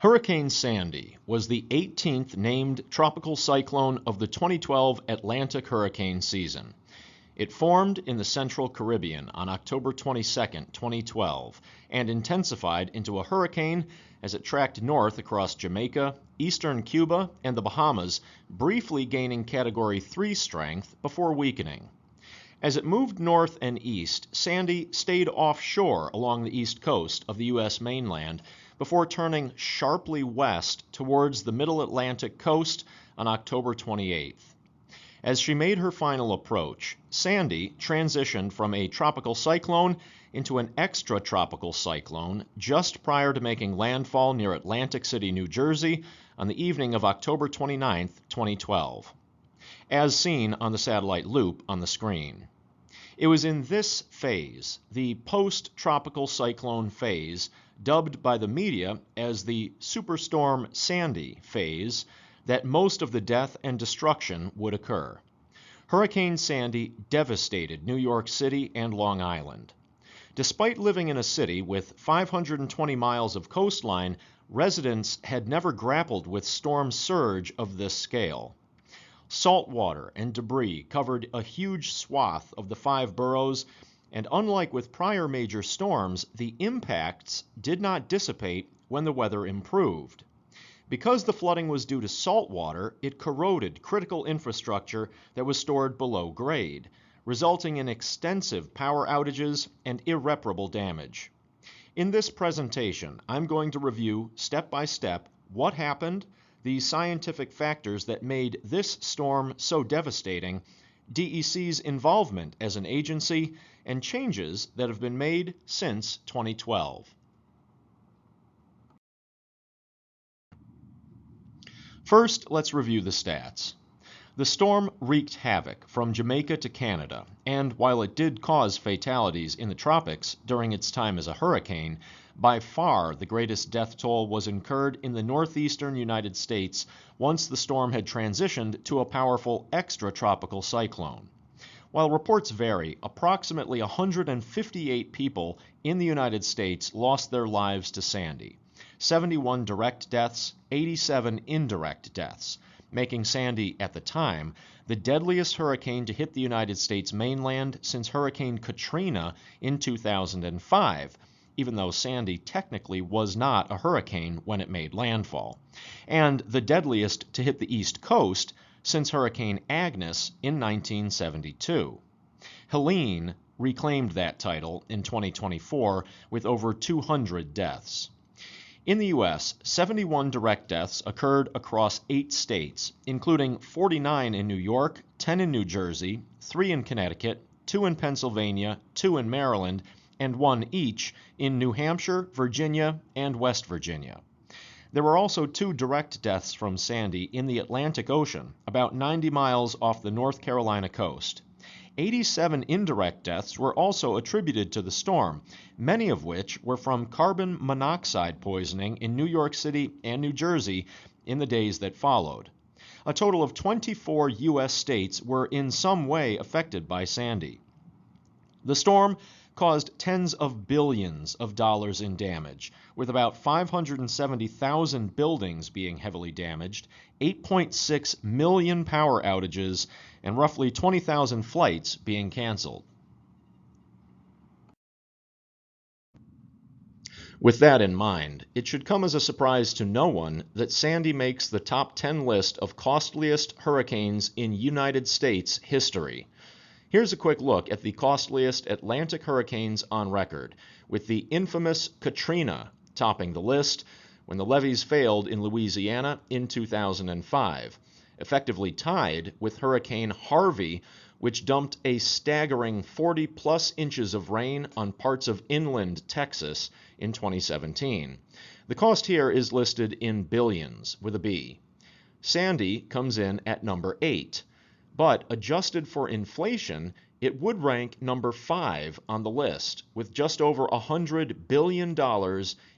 Hurricane Sandy was the 18th named tropical cyclone of the 2012 Atlantic hurricane season. It formed in the Central Caribbean on October 22, 2012, and intensified into a hurricane as it tracked north across Jamaica, eastern Cuba, and the Bahamas, briefly gaining Category 3 strength before weakening. As it moved north and east, Sandy stayed offshore along the east coast of the U.S. mainland before turning sharply west towards the middle Atlantic coast on October 28th. As she made her final approach, Sandy transitioned from a tropical cyclone into an extratropical cyclone just prior to making landfall near Atlantic City, New Jersey on the evening of October 29, 2012, as seen on the satellite loop on the screen. It was in this phase, the post-tropical cyclone phase, dubbed by the media as the Superstorm Sandy phase, that most of the death and destruction would occur. Hurricane Sandy devastated New York City and Long Island. Despite living in a city with 520 miles of coastline, residents had never grappled with storm surge of this scale. Salt water and debris covered a huge swath of the 5 boroughs, and unlike with prior major storms, the impacts did not dissipate when the weather improved. Because the flooding was due to salt water, it corroded critical infrastructure that was stored below grade, resulting in extensive power outages and irreparable damage. In this presentation, I'm going to review step by step what happened, the scientific factors that made this storm so devastating, DEC's involvement as an agency, and changes that have been made since 2012. First, let's review the stats. The storm wreaked havoc from Jamaica to Canada, and while it did cause fatalities in the tropics during its time as a hurricane, by far the greatest death toll was incurred in the northeastern United States once the storm had transitioned to a powerful extratropical cyclone. While reports vary, approximately 158 people in the United States lost their lives to Sandy. 71 direct deaths, 87 indirect deaths, making Sandy, at the time, the deadliest hurricane to hit the United States mainland since Hurricane Katrina in 2005, even though Sandy technically was not a hurricane when it made landfall, and the deadliest to hit the East Coast since Hurricane Agnes in 1972. Helene reclaimed that title in 2024 with over 200 deaths. In the U.S., 71 direct deaths occurred across 8 states, including 49 in New York, 10 in New Jersey, 3 in Connecticut, 2 in Pennsylvania, 2 in Maryland, and 1 each in New Hampshire, Virginia, and West Virginia. There were also 2 direct deaths from Sandy in the Atlantic Ocean, about 90 miles off the North Carolina coast. 87 indirect deaths were also attributed to the storm, many of which were from carbon monoxide poisoning in New York City and New Jersey in the days that followed. A total of 24 U.S. states were in some way affected by Sandy. The storm caused tens of billions of dollars in damage, with about 570,000 buildings being heavily damaged, 8.6 million power outages, and roughly 20,000 flights being canceled. With that in mind, it should come as a surprise to no one that Sandy makes the top 10 list of costliest hurricanes in United States history. Here's a quick look at the costliest Atlantic hurricanes on record, with the infamous Katrina topping the list when the levees failed in Louisiana in 2005, effectively tied with Hurricane Harvey, which dumped a staggering 40-plus inches of rain on parts of inland Texas in 2017. The cost here is listed in billions with a B. Sandy comes in at number 8. But adjusted for inflation, it would rank number 5 on the list, with just over $100 billion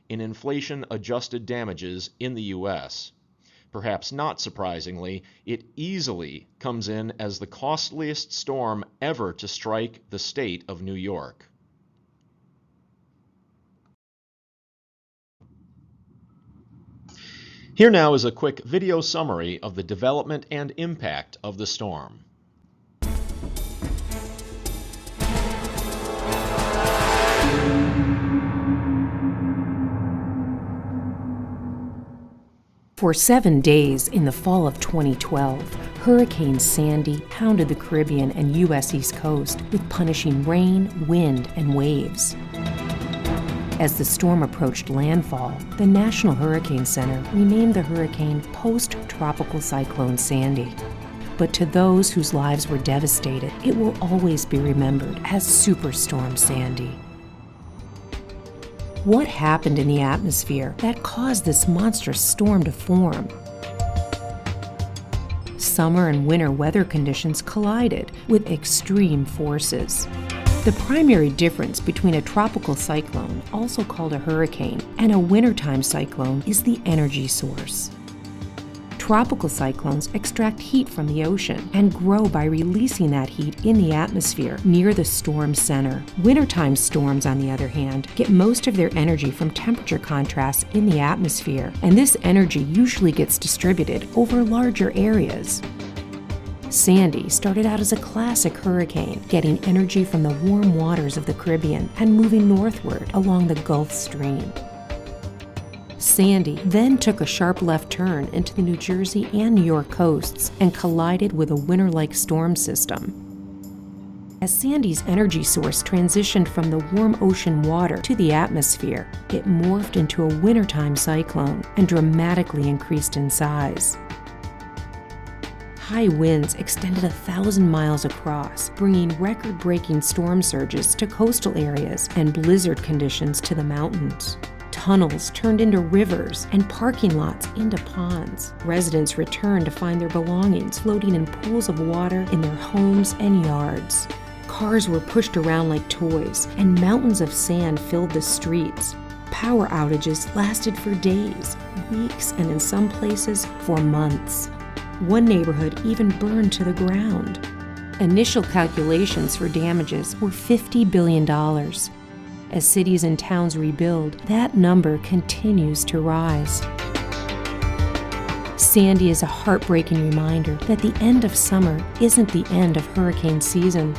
in inflation-adjusted damages in the U.S. Perhaps not surprisingly, it easily comes in as the costliest storm ever to strike the state of New York. Here now is a quick video summary of the development and impact of the storm. For 7 days in the fall of 2012, Hurricane Sandy pounded the Caribbean and U.S. East Coast with punishing rain, wind, and waves. As the storm approached landfall, the National Hurricane Center renamed the hurricane Post-Tropical Cyclone Sandy. But to those whose lives were devastated, it will always be remembered as Superstorm Sandy. What happened in the atmosphere that caused this monstrous storm to form? Summer and winter weather conditions collided with extreme forces. The primary difference between a tropical cyclone, also called a hurricane, and a wintertime cyclone is the energy source. Tropical cyclones extract heat from the ocean and grow by releasing that heat in the atmosphere near the storm center. Wintertime storms, on the other hand, get most of their energy from temperature contrasts in the atmosphere, and this energy usually gets distributed over larger areas. Sandy started out as a classic hurricane, getting energy from the warm waters of the Caribbean and moving northward along the Gulf Stream. Sandy then took a sharp left turn into the New Jersey and New York coasts and collided with a winter-like storm system. As Sandy's energy source transitioned from the warm ocean water to the atmosphere, it morphed into a wintertime cyclone and dramatically increased in size. High winds extended 1,000 miles across, bringing record-breaking storm surges to coastal areas and blizzard conditions to the mountains. Tunnels turned into rivers and parking lots into ponds. Residents returned to find their belongings floating in pools of water in their homes and yards. Cars were pushed around like toys, and mountains of sand filled the streets. Power outages lasted for days, weeks, and in some places for months. One neighborhood even burned to the ground. Initial calculations for damages were $50 billion. As cities and towns rebuild, that number continues to rise. Sandy is a heartbreaking reminder that the end of summer isn't the end of hurricane season.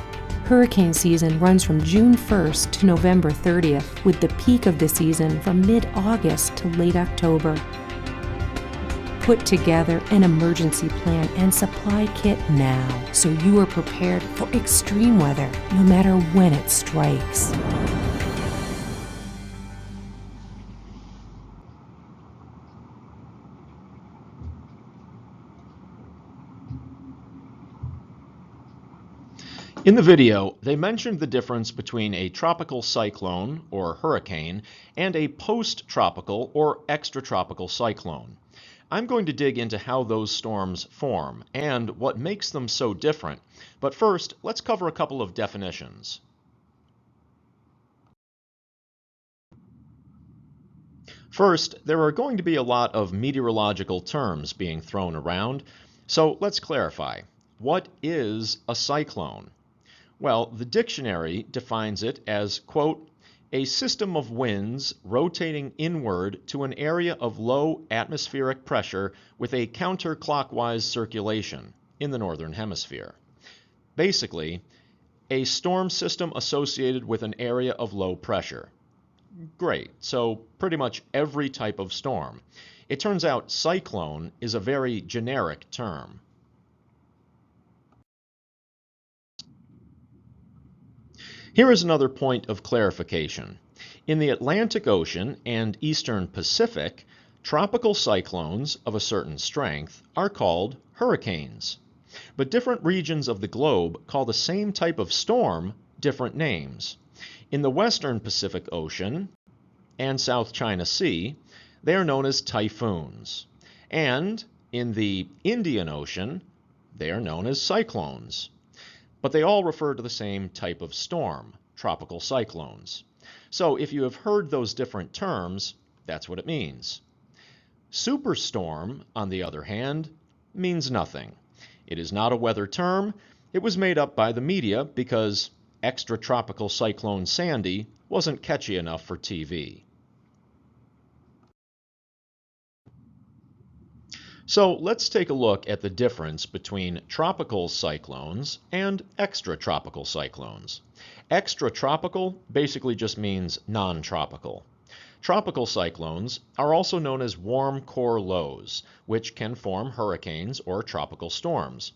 Hurricane season runs from June 1st to November 30th, with the peak of the season from mid-August to late October. Put together an emergency plan and supply kit now, so you are prepared for extreme weather, no matter when it strikes. In the video, they mentioned the difference between a tropical cyclone, or hurricane, and a post-tropical or extratropical cyclone. I'm going to dig into how those storms form and what makes them so different. But first, let's cover a couple of definitions. First, there are going to be a lot of meteorological terms being thrown around, so let's clarify. What is a cyclone? Well, the dictionary defines it as, quote, a system of winds rotating inward to an area of low atmospheric pressure with a counterclockwise circulation in the northern hemisphere. Basically, a storm system associated with an area of low pressure. Great, so pretty much every type of storm. It turns out cyclone is a very generic term. Here is another point of clarification. In the Atlantic Ocean and Eastern Pacific, tropical cyclones of a certain strength are called hurricanes. But different regions of the globe call the same type of storm different names. In the Western Pacific Ocean and South China Sea, they are known as typhoons. And in the Indian Ocean, they are known as cyclones. But they all refer to the same type of storm, tropical cyclones. So if you have heard those different terms, that's what it means. Superstorm, on the other hand, means nothing. It is not a weather term. It was made up by the media because extratropical cyclone Sandy wasn't catchy enough for TV. So let's take a look at the difference between tropical cyclones and extratropical cyclones. Extratropical basically just means non-tropical. Tropical cyclones are also known as warm core lows, which can form hurricanes or tropical storms.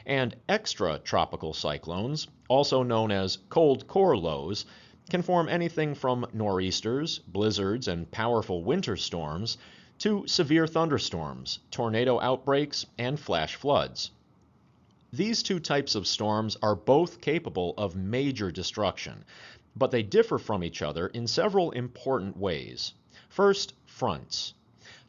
And extratropical cyclones, also known as cold core lows, can form anything from nor'easters, blizzards, and powerful winter storms to severe thunderstorms, tornado outbreaks, and flash floods. These two types of storms are both capable of major destruction, but they differ from each other in several important ways. First, fronts.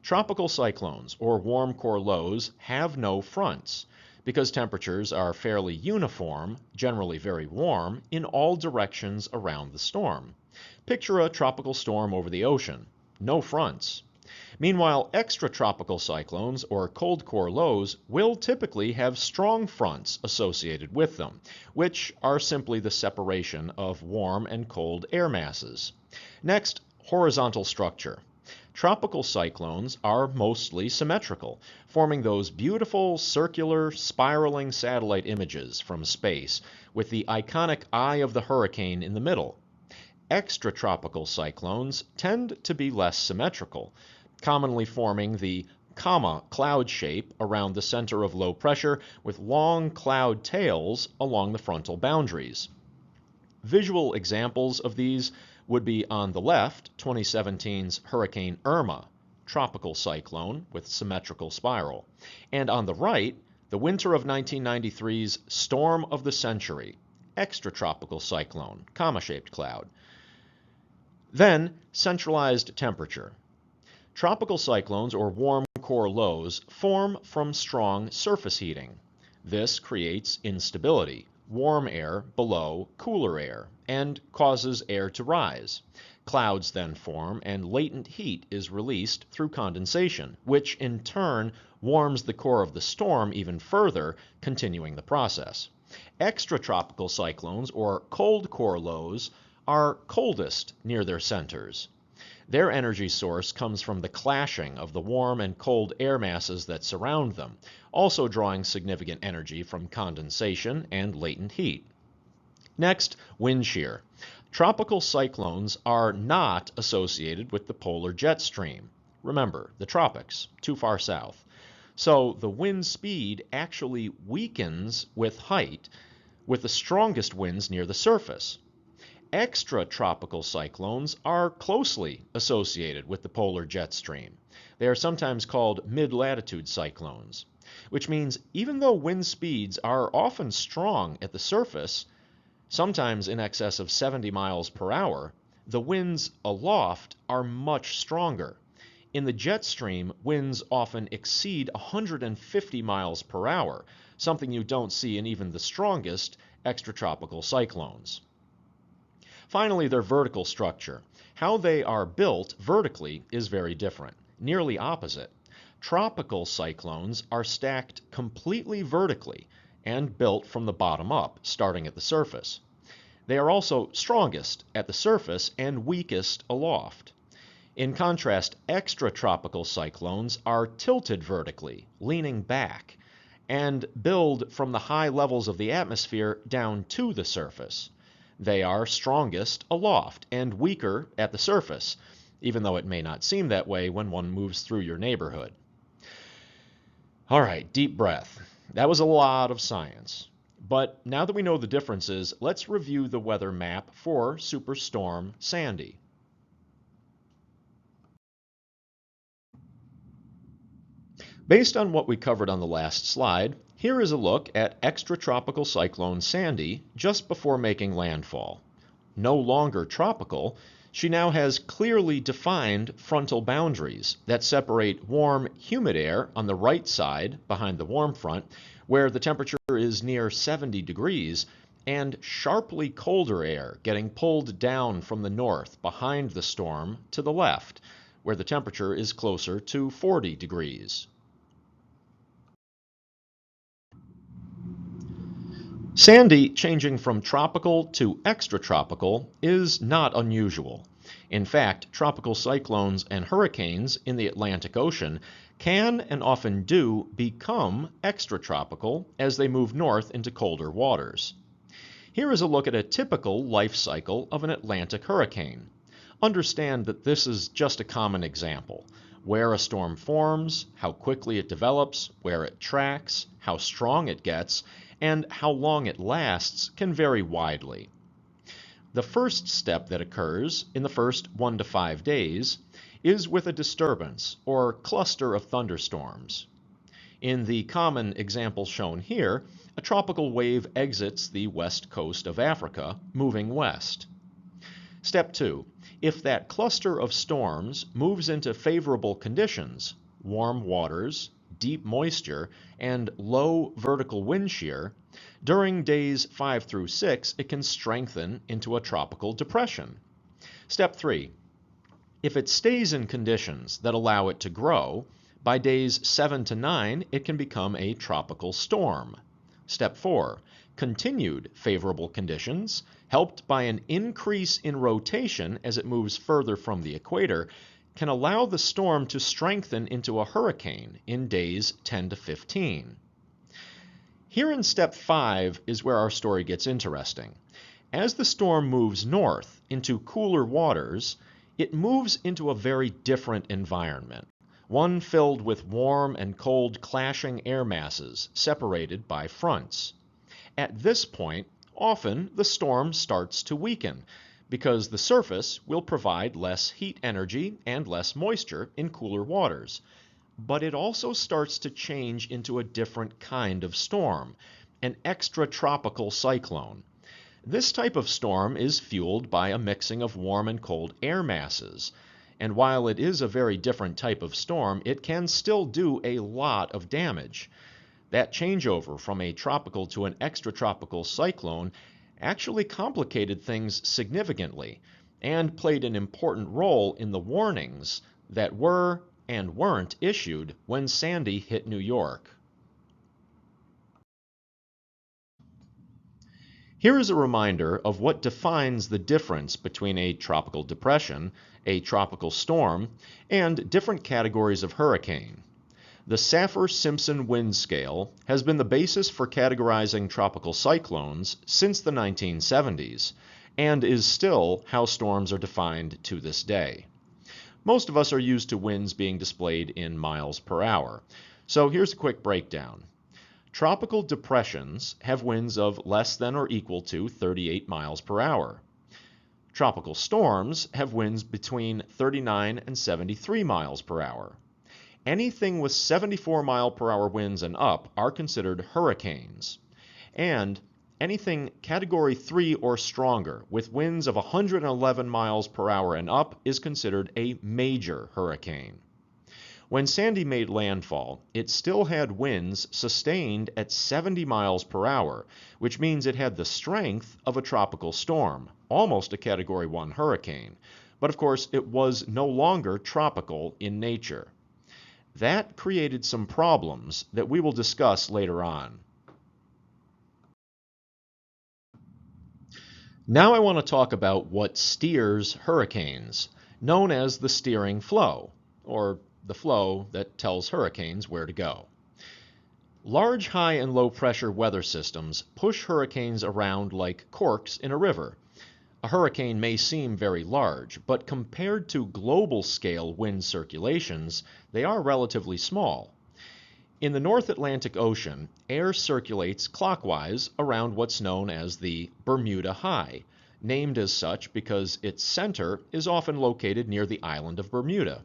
Tropical cyclones, or warm core lows, have no fronts because temperatures are fairly uniform, generally very warm, in all directions around the storm. Picture a tropical storm over the ocean. No fronts. Meanwhile, extratropical cyclones, or cold core lows, will typically have strong fronts associated with them, which are simply the separation of warm and cold air masses. Next, horizontal structure. Tropical cyclones are mostly symmetrical, forming those beautiful circular, spiraling satellite images from space, with the iconic eye of the hurricane in the middle. Extratropical cyclones tend to be less symmetrical, commonly forming the comma cloud shape around the center of low pressure with long cloud tails along the frontal boundaries. Visual examples of these would be on the left, 2017's Hurricane Irma, tropical cyclone with symmetrical spiral, and on the right, the winter of 1993's Storm of the Century, extratropical cyclone, comma-shaped cloud. Then, centralized temperature. Tropical cyclones, or warm core lows, form from strong surface heating. This creates instability, warm air below cooler air, and causes air to rise. Clouds then form, and latent heat is released through condensation, which in turn warms the core of the storm even further, continuing the process. Extratropical cyclones, or cold core lows, are coldest near their centers. Their energy source comes from the clashing of the warm and cold air masses that surround them, also drawing significant energy from condensation and latent heat. Next, wind shear. Tropical cyclones are not associated with the polar jet stream. Remember, the tropics, too far south. So the wind speed actually weakens with height, with the strongest winds near the surface. Extratropical cyclones are closely associated with the polar jet stream. They are sometimes called mid-latitude cyclones, which means even though wind speeds are often strong at the surface, sometimes in excess of 70 miles per hour, the winds aloft are much stronger. In the jet stream, winds often exceed 150 miles per hour, something you don't see in even the strongest extratropical cyclones. Finally, their vertical structure. How they are built vertically is very different, nearly opposite. Tropical cyclones are stacked completely vertically and built from the bottom up, starting at the surface. They are also strongest at the surface and weakest aloft. In contrast, extratropical cyclones are tilted vertically, leaning back, and build from the high levels of the atmosphere down to the surface. They are strongest aloft and weaker at the surface, even though it may not seem that way when one moves through your neighborhood. All right, deep breath. That was a lot of science. But now that we know the differences, let's review the weather map for Superstorm Sandy. Based on what we covered on the last slide, here is a look at extratropical cyclone Sandy just before making landfall. No longer tropical, she now has clearly defined frontal boundaries that separate warm, humid air on the right side behind the warm front, where the temperature is near 70 degrees, and sharply colder air getting pulled down from the north behind the storm to the left, where the temperature is closer to 40 degrees. Sandy changing from tropical to extratropical is not unusual. In fact, tropical cyclones and hurricanes in the Atlantic Ocean can and often do become extratropical as they move north into colder waters. Here is a look at a typical life cycle of an Atlantic hurricane. Understand that this is just a common example. Where a storm forms, how quickly it develops, where it tracks, how strong it gets, and how long it lasts can vary widely. The first step that occurs in the first 1 to 5 days is with a disturbance or cluster of thunderstorms. In the common example shown here, a tropical wave exits the west coast of Africa, moving west. Step 2. If that cluster of storms moves into favorable conditions, warm waters, deep moisture, and low vertical wind shear, during days 5 through 6, it can strengthen into a tropical depression. Step 3. If it stays in conditions that allow it to grow, by days 7 to 9, it can become a tropical storm. Step 4. Continued favorable conditions, helped by an increase in rotation as it moves further from the equator, can allow the storm to strengthen into a hurricane in days 10 to 15. Here in step 5 is where our story gets interesting. As the storm moves north into cooler waters, it moves into a very different environment, one filled with warm and cold clashing air masses separated by fronts. At this point, often the storm starts to weaken because the surface will provide less heat energy and less moisture in cooler waters. But it also starts to change into a different kind of storm, an extratropical cyclone. This type of storm is fueled by a mixing of warm and cold air masses. And while it is a very different type of storm, it can still do a lot of damage. That changeover from a tropical to an extratropical cyclone actually complicated things significantly and played an important role in the warnings that were and weren't issued when Sandy hit New York. Here is a reminder of what defines the difference between a tropical depression, a tropical storm, and different categories of hurricane. The Saffir-Simpson wind scale has been the basis for categorizing tropical cyclones since the 1970s, and is still how storms are defined to this day. Most of us are used to winds being displayed in miles per hour, so here's a quick breakdown. Tropical depressions have winds of less than or equal to 38 miles per hour. Tropical storms have winds between 39 and 73 miles per hour. Anything with 74 mile per hour winds and up are considered hurricanes. And anything Category 3 or stronger with winds of 111 miles per hour and up is considered a major hurricane. When Sandy made landfall, it still had winds sustained at 70 miles per hour, which means it had the strength of a tropical storm, almost a Category 1 hurricane. But of course, it was no longer tropical in nature. That created some problems that we will discuss later on. Now I want to talk about what steers hurricanes, known as the steering flow, or the flow that tells hurricanes where to go. Large high and low pressure weather systems push hurricanes around like corks in a river. A hurricane may seem very large, but compared to global scale wind circulations, they are relatively small. In the North Atlantic Ocean, air circulates clockwise around what's known as the Bermuda High, named as such because its center is often located near the island of Bermuda.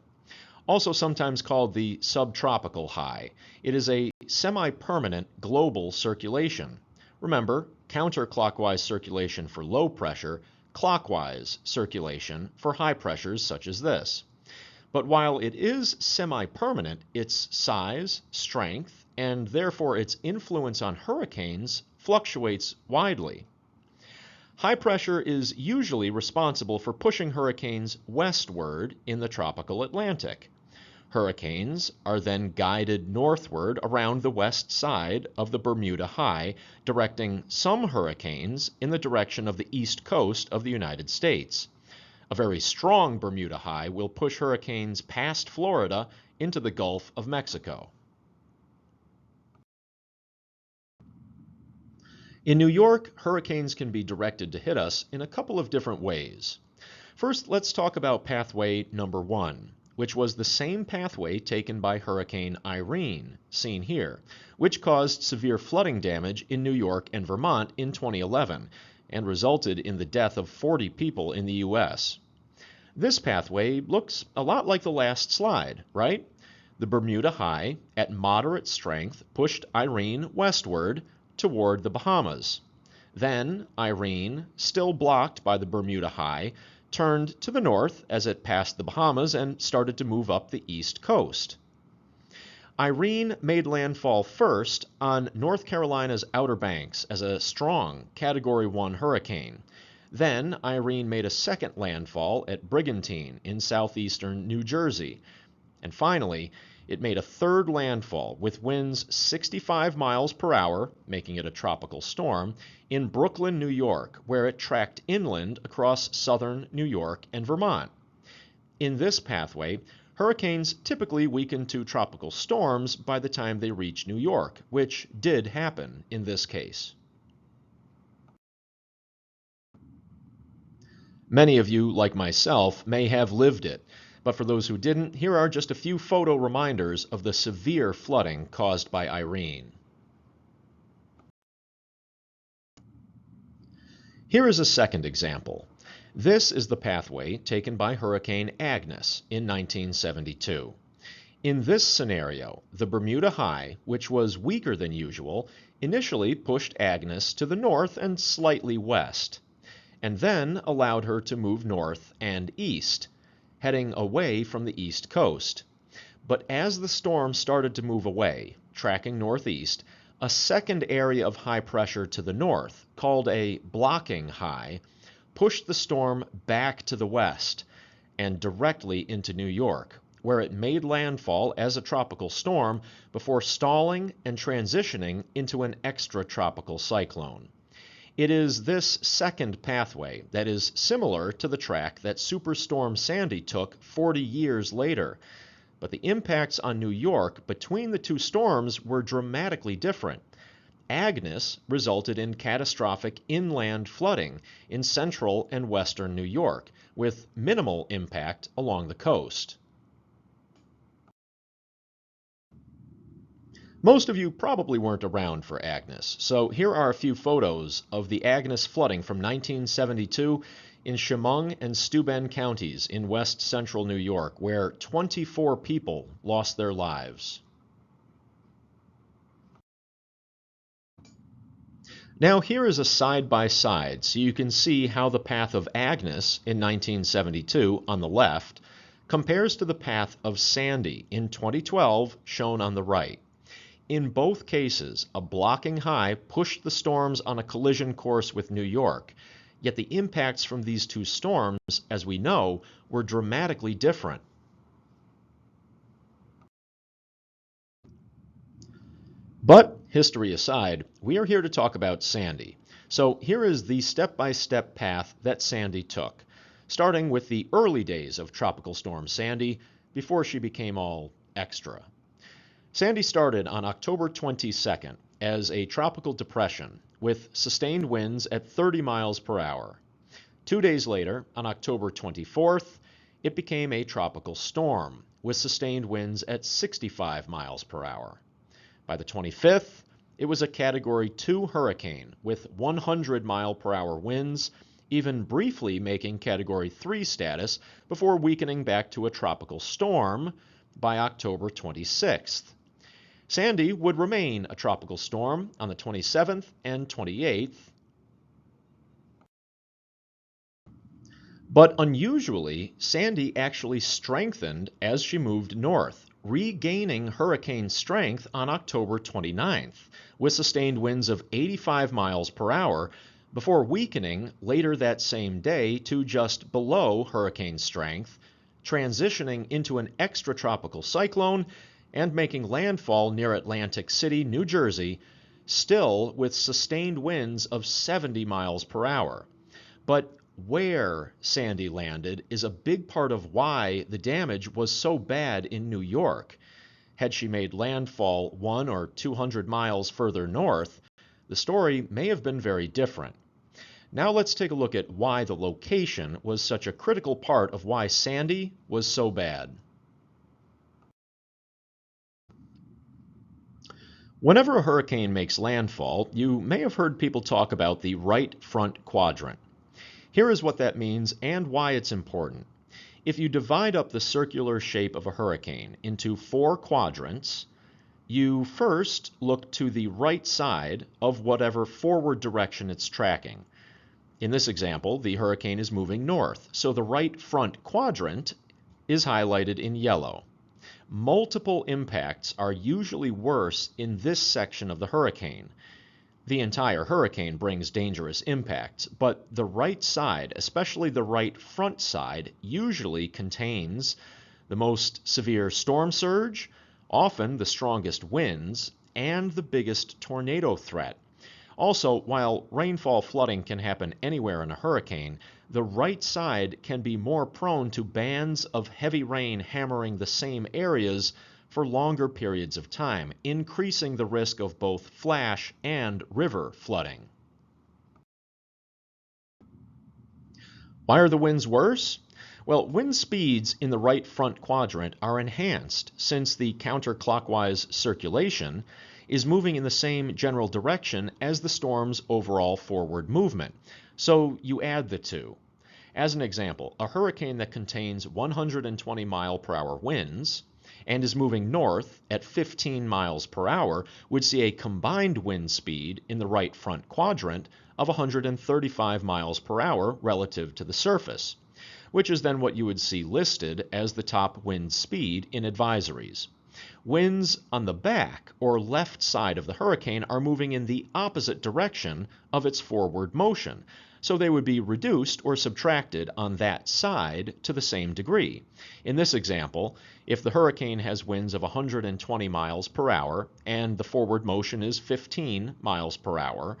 Also sometimes called the subtropical high. It is a semi-permanent global circulation. Remember, counterclockwise circulation for low pressure, clockwise circulation for high pressures such as this. But while it is semi-permanent, its size, strength, and therefore its influence on hurricanes fluctuates widely. High pressure is usually responsible for pushing hurricanes westward in the tropical Atlantic. Hurricanes are then guided northward around the west side of the Bermuda High, directing some hurricanes in the direction of the east coast of the United States. A very strong Bermuda high will push hurricanes past Florida into the Gulf of Mexico. In New York, hurricanes can be directed to hit us in a couple of different ways. First, let's talk about pathway number 1, which was the same pathway taken by Hurricane Irene, seen here, which caused severe flooding damage in New York and Vermont in 2011 and resulted in the death of 40 people in the U.S. This pathway looks a lot like the last slide, right? The Bermuda High, at moderate strength, pushed Irene westward toward the Bahamas. Then Irene, still blocked by the Bermuda High, turned to the north as it passed the Bahamas and started to move up the east coast. Irene made landfall first on North Carolina's Outer Banks as a strong Category 1 hurricane. Then Irene made a second landfall at Brigantine in southeastern New Jersey. And finally, it made a third landfall with winds 65 miles per hour, making it a tropical storm, in Brooklyn, New York, where it tracked inland across southern New York and Vermont. In this pathway, hurricanes typically weaken to tropical storms by the time they reach New York, which did happen in this case. Many of you, like myself, may have lived it. But for those who didn't, here are just a few photo reminders of the severe flooding caused by Irene. Here is a second example. This is the pathway taken by Hurricane Agnes in 1972. In this scenario, the Bermuda High, which was weaker than usual, initially pushed Agnes to the north and slightly west, and then allowed her to move north and east, heading away from the east coast. But as the storm started to move away, tracking northeast, a second area of high pressure to the north, called a blocking high, pushed the storm back to the west and directly into New York, where it made landfall as a tropical storm before stalling and transitioning into an extratropical cyclone. It is this second pathway that is similar to the track that Superstorm Sandy took 40 years later, but the impacts on New York between the two storms were dramatically different. Agnes resulted in catastrophic inland flooding in central and western New York, with minimal impact along the coast. Most of you probably weren't around for Agnes, so here are a few photos of the Agnes flooding from 1972 in Chemung and Steuben counties in west central New York, where 24 people lost their lives. Now here is a side-by-side so you can see how the path of Agnes in 1972 on the left compares to the path of Sandy in 2012 shown on the right. In both cases, a blocking high pushed the storms on a collision course with New York, yet the impacts from these two storms, as we know, were dramatically different. But, history aside, we are here to talk about Sandy. So here is the step-by-step path that Sandy took, starting with the early days of Tropical Storm Sandy, before she became all extra. Sandy started on October 22nd as a tropical depression with sustained winds at 30 miles per hour. 2 days later, on October 24th, it became a tropical storm with sustained winds at 65 miles per hour. By the 25th, it was a Category 2 hurricane with 100-mile-per-hour winds, even briefly making Category 3 status before weakening back to a tropical storm by October 26th. Sandy would remain a tropical storm on the 27th and 28th. But unusually, Sandy actually strengthened as she moved north, regaining hurricane strength on October 29th, with sustained winds of 85 miles per hour, before weakening later that same day to just below hurricane strength, transitioning into an extratropical cyclone and making landfall near Atlantic City, New Jersey, still with sustained winds of 70 miles per hour. But where Sandy landed is a big part of why the damage was so bad in New York. Had she made landfall 100 or 200 miles further north, the story may have been very different. Now let's take a look at why the location was such a critical part of why Sandy was so bad. Whenever a hurricane makes landfall, you may have heard people talk about the right front quadrant. Here is what that means and why it's important. If you divide up the circular shape of a hurricane into 4 quadrants, you first look to the right side of whatever forward direction it's tracking. In this example, the hurricane is moving north, so the right front quadrant is highlighted in yellow. Multiple impacts are usually worse in this section of the hurricane. The entire hurricane brings dangerous impacts, but the right side, especially the right front side, usually contains the most severe storm surge, often the strongest winds, and the biggest tornado threat. Also, while rainfall flooding can happen anywhere in a hurricane, the right side can be more prone to bands of heavy rain hammering the same areas for longer periods of time, increasing the risk of both flash and river flooding. Why are the winds worse? Well, wind speeds in the right front quadrant are enhanced since the counterclockwise circulation is moving in the same general direction as the storm's overall forward movement. So you add the two. As an example, a hurricane that contains 120 mile per hour winds and is moving north at 15 miles per hour would see a combined wind speed in the right front quadrant of 135 miles per hour relative to the surface, which is then what you would see listed as the top wind speed in advisories. Winds on the back or left side of the hurricane are moving in the opposite direction of its forward motion, so they would be reduced or subtracted on that side to the same degree. In this example, if the hurricane has winds of 120 miles per hour and the forward motion is 15 miles per hour,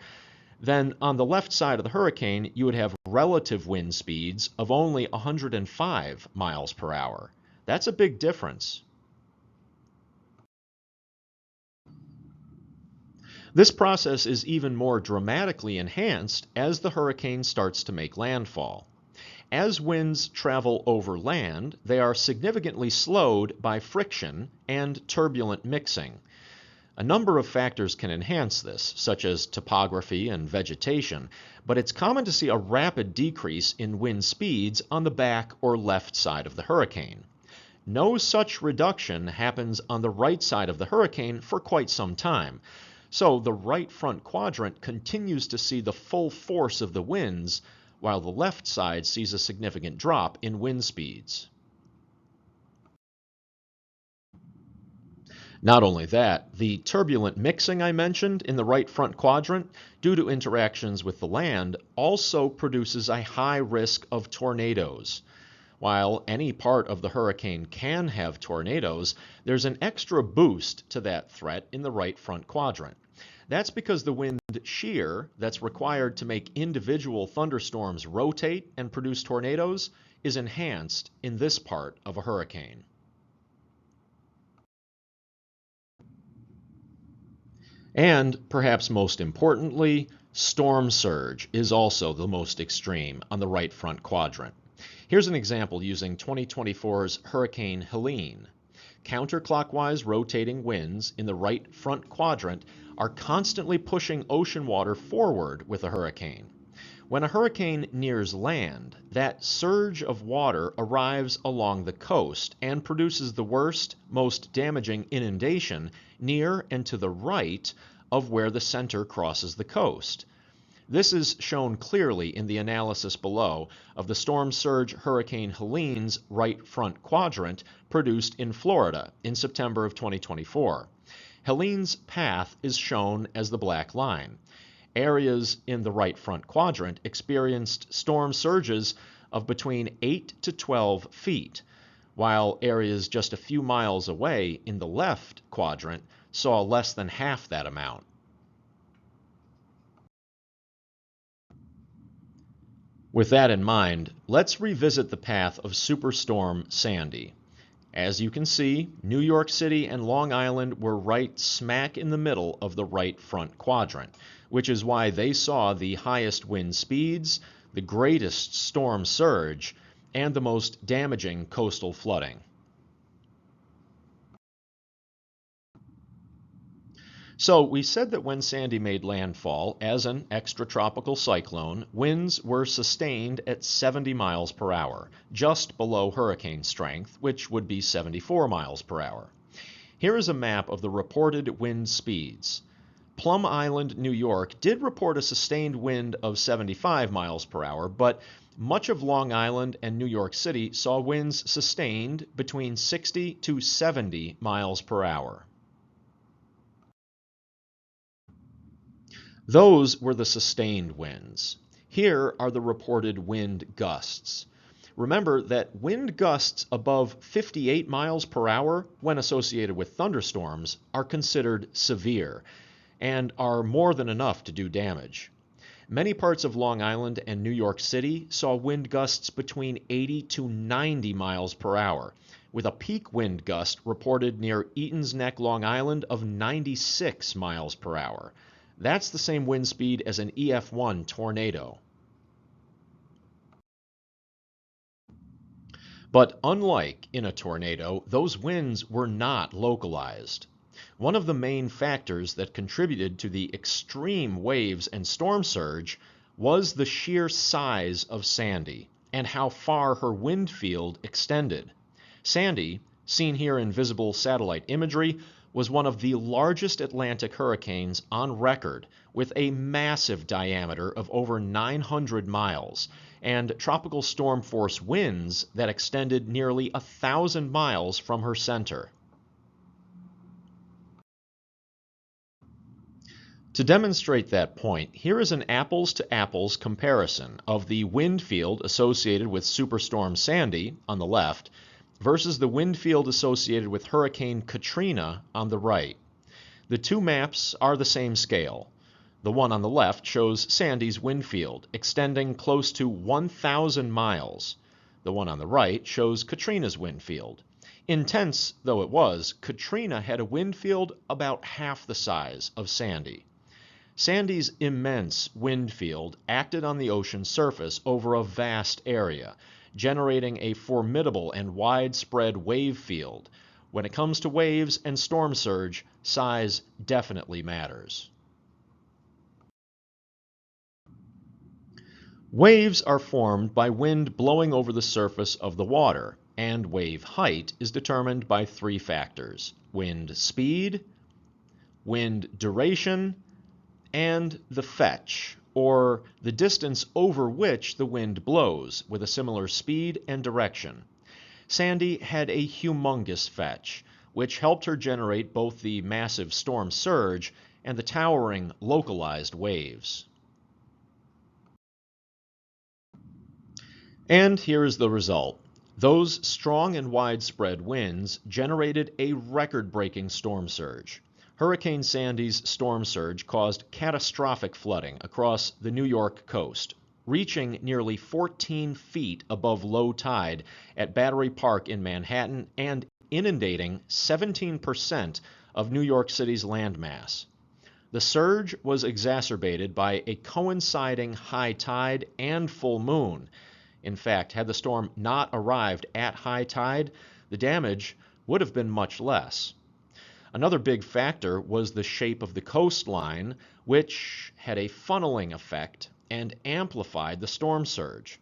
then on the left side of the hurricane you would have relative wind speeds of only 105 miles per hour. That's a big difference. This process is even more dramatically enhanced as the hurricane starts to make landfall. As winds travel over land, they are significantly slowed by friction and turbulent mixing. A number of factors can enhance this, such as topography and vegetation, but it's common to see a rapid decrease in wind speeds on the back or left side of the hurricane. No such reduction happens on the right side of the hurricane for quite some time. So the right front quadrant continues to see the full force of the winds, while the left side sees a significant drop in wind speeds. Not only that, the turbulent mixing I mentioned in the right front quadrant, due to interactions with the land, also produces a high risk of tornadoes. While any part of the hurricane can have tornadoes, there's an extra boost to that threat in the right front quadrant. That's because the wind shear that's required to make individual thunderstorms rotate and produce tornadoes is enhanced in this part of a hurricane. And perhaps most importantly, storm surge is also the most extreme on the right front quadrant. Here's an example using 2024's Hurricane Helene. Counterclockwise rotating winds in the right front quadrant are constantly pushing ocean water forward with a hurricane. When a hurricane nears land, that surge of water arrives along the coast and produces the worst, most damaging inundation near and to the right of where the center crosses the coast. This is shown clearly in the analysis below of the storm surge Hurricane Helene's right front quadrant produced in Florida in September of 2024. Helene's path is shown as the black line. Areas in the right front quadrant experienced storm surges of between 8 to 12 feet, while areas just a few miles away in the left quadrant saw less than half that amount. With that in mind, let's revisit the path of Superstorm Sandy. As you can see, New York City and Long Island were right smack in the middle of the right front quadrant, which is why they saw the highest wind speeds, the greatest storm surge, and the most damaging coastal flooding. So we said that when Sandy made landfall as an extratropical cyclone, winds were sustained at 70 miles per hour, just below hurricane strength, which would be 74 miles per hour. Here is a map of the reported wind speeds. Plum Island, New York did report a sustained wind of 75 miles per hour, but much of Long Island and New York City saw winds sustained between 60 to 70 miles per hour. Those were the sustained winds. Here are the reported wind gusts. Remember that wind gusts above 58 miles per hour, when associated with thunderstorms, are considered severe and are more than enough to do damage. Many parts of Long Island and New York City saw wind gusts between 80 to 90 miles per hour, with a peak wind gust reported near Eaton's Neck, Long Island of 96 miles per hour. That's the same wind speed as an EF1 tornado. But unlike in a tornado, those winds were not localized. One of the main factors that contributed to the extreme waves and storm surge was the sheer size of Sandy and how far her wind field extended. Sandy, seen here in visible satellite imagery, was one of the largest Atlantic hurricanes on record, with a massive diameter of over 900 miles and tropical storm force winds that extended nearly 1,000 miles from her center. To demonstrate that point, here is an apples-to-apples comparison of the wind field associated with Superstorm Sandy on the left versus the wind field associated with Hurricane Katrina on the right. The two maps are the same scale. The one on the left shows Sandy's wind field, extending close to 1,000 miles. The one on the right shows Katrina's wind field. Intense though it was, Katrina had a wind field about half the size of Sandy. Sandy's immense wind field acted on the ocean surface over a vast area, generating a formidable and widespread wave field. When it comes to waves and storm surge, size definitely matters. Waves are formed by wind blowing over the surface of the water, and wave height is determined by three factors: wind speed, wind duration, and the fetch, or the distance over which the wind blows, with a similar speed and direction. Sandy had a humongous fetch, which helped her generate both the massive storm surge and the towering localized waves. And here is the result. Those strong and widespread winds generated a record-breaking storm surge. Hurricane Sandy's storm surge caused catastrophic flooding across the New York coast, reaching nearly 14 feet above low tide at Battery Park in Manhattan and inundating 17% of New York City's landmass. The surge was exacerbated by a coinciding high tide and full moon. In fact, had the storm not arrived at high tide, the damage would have been much less. Another big factor was the shape of the coastline, which had a funneling effect and amplified the storm surge.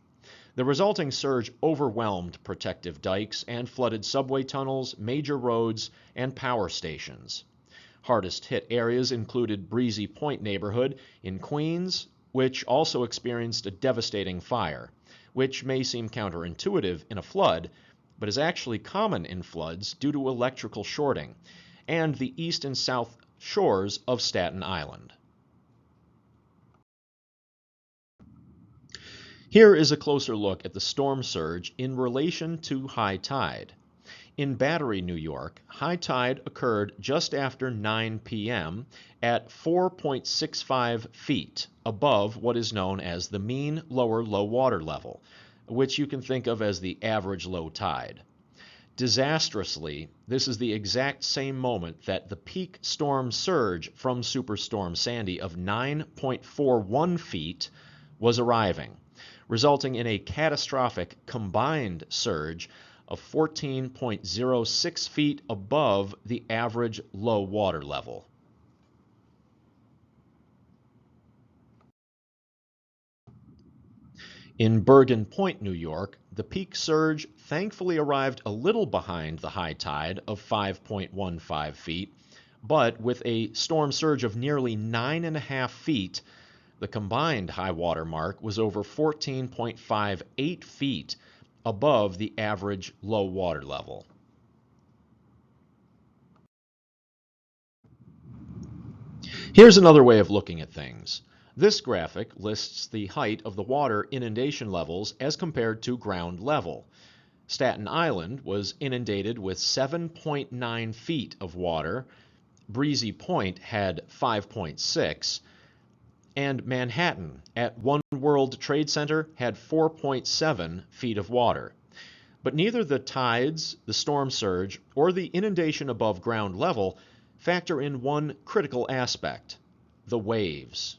The resulting surge overwhelmed protective dikes and flooded subway tunnels, major roads, and power stations. Hardest hit areas included Breezy Point neighborhood in Queens, which also experienced a devastating fire, which may seem counterintuitive in a flood, but is actually common in floods due to electrical shorting, and the east and south shores of Staten Island. Here is a closer look at the storm surge in relation to high tide. In Battery, New York, high tide occurred just after 9 p.m. at 4.65 feet above what is known as the mean lower low water level, which you can think of as the average low tide. Disastrously, this is the exact same moment that the peak storm surge from Superstorm Sandy of 9.41 feet was arriving, resulting in a catastrophic combined surge of 14.06 feet above the average low water level. In Bergen Point, New York, the peak surge thankfully arrived a little behind the high tide of 5.15 feet, but with a storm surge of nearly 9.5 feet, the combined high water mark was over 14.58 feet above the average low water level. Here's another way of looking at things. This graphic lists the height of the water inundation levels as compared to ground level. Staten Island was inundated with 7.9 feet of water, Breezy Point had 5.6, and Manhattan at One World Trade Center had 4.7 feet of water. But neither the tides, the storm surge, or the inundation above ground level factor in one critical aspect: the waves.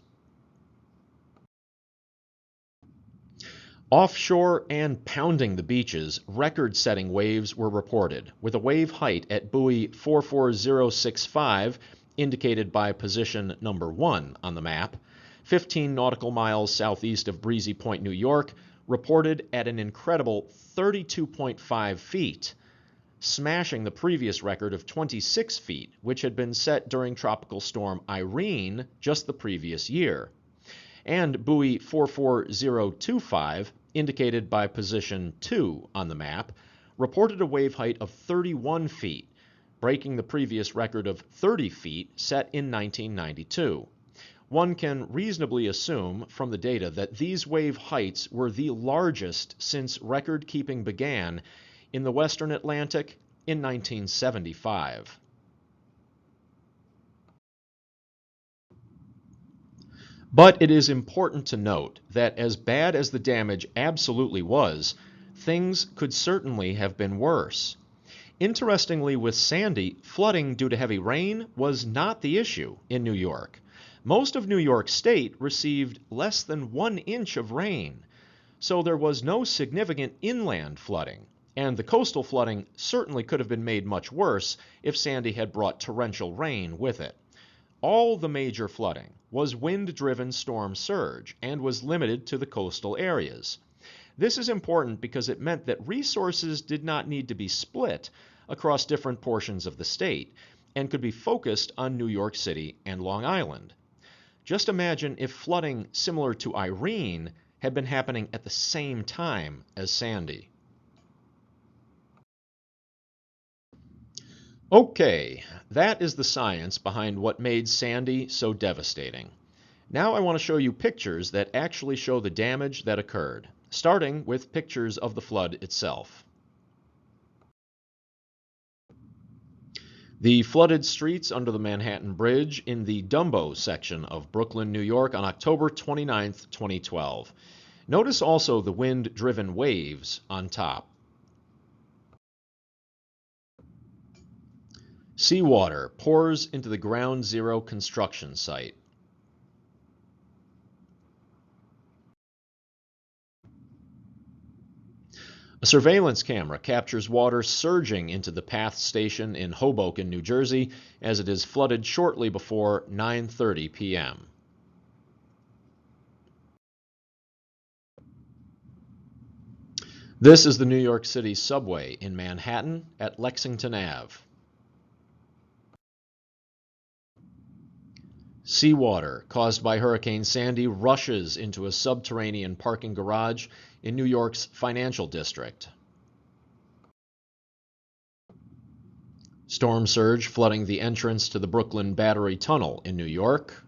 Offshore and pounding the beaches, record-setting waves were reported, with a wave height at buoy 44065, indicated by position number 1 on the map, 15 nautical miles southeast of Breezy Point, New York, reported at an incredible 32.5 feet, smashing the previous record of 26 feet, which had been set during Tropical Storm Irene just the previous year. And buoy 44025, indicated by position 2 on the map, reported a wave height of 31 feet, breaking the previous record of 30 feet set in 1992. One can reasonably assume from the data that these wave heights were the largest since record-keeping began in the Western Atlantic in 1975. But it is important to note that as bad as the damage absolutely was, things could certainly have been worse. Interestingly, with Sandy, flooding due to heavy rain was not the issue in New York. Most of New York State received less than 1 inch of rain, so there was no significant inland flooding, and the coastal flooding certainly could have been made much worse if Sandy had brought torrential rain with it. All the major flooding was wind-driven storm surge and was limited to the coastal areas. This is important because it meant that resources did not need to be split across different portions of the state and could be focused on New York City and Long Island. Just imagine if flooding similar to Irene had been happening at the same time as Sandy. Okay, that is the science behind what made Sandy so devastating. Now I want to show you pictures that actually show the damage that occurred, starting with pictures of the flood itself. The flooded streets under the Manhattan Bridge in the Dumbo section of Brooklyn, New York on October 29, 2012. Notice also the wind-driven waves on top. Seawater pours into the Ground Zero construction site. A surveillance camera captures water surging into the PATH station in Hoboken, New Jersey, as it is flooded shortly before 9:30 p.m. This is the New York City subway in Manhattan at Lexington Ave. Seawater caused by Hurricane Sandy rushes into a subterranean parking garage in New York's financial district. Storm surge flooding the entrance to the Brooklyn Battery Tunnel in New York.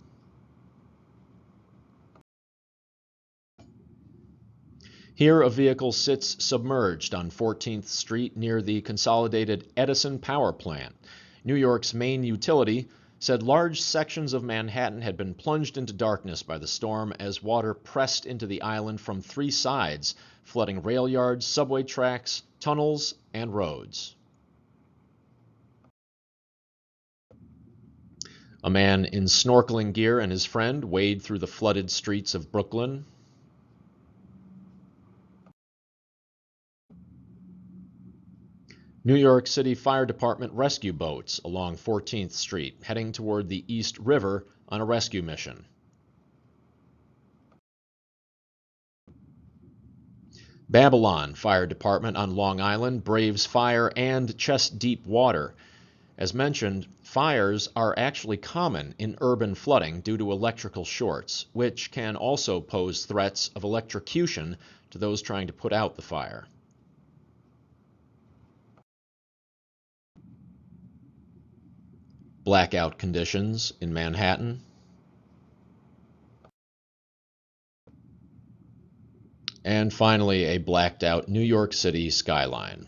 Here, a vehicle sits submerged on 14th Street near the consolidated Edison power plant. New York's main utility said large sections of Manhattan had been plunged into darkness by the storm as water pressed into the island from three sides, flooding rail yards, subway tracks, tunnels, and roads. A man in snorkeling gear and his friend wade through the flooded streets of Brooklyn. New York City Fire Department rescue boats along 14th Street, heading toward the East River on a rescue mission. Babylon Fire Department on Long Island braves fire and chest-deep water. As mentioned, fires are actually common in urban flooding due to electrical shorts, which can also pose threats of electrocution to those trying to put out the fire. Blackout conditions in Manhattan. And finally, a blacked out New York City skyline.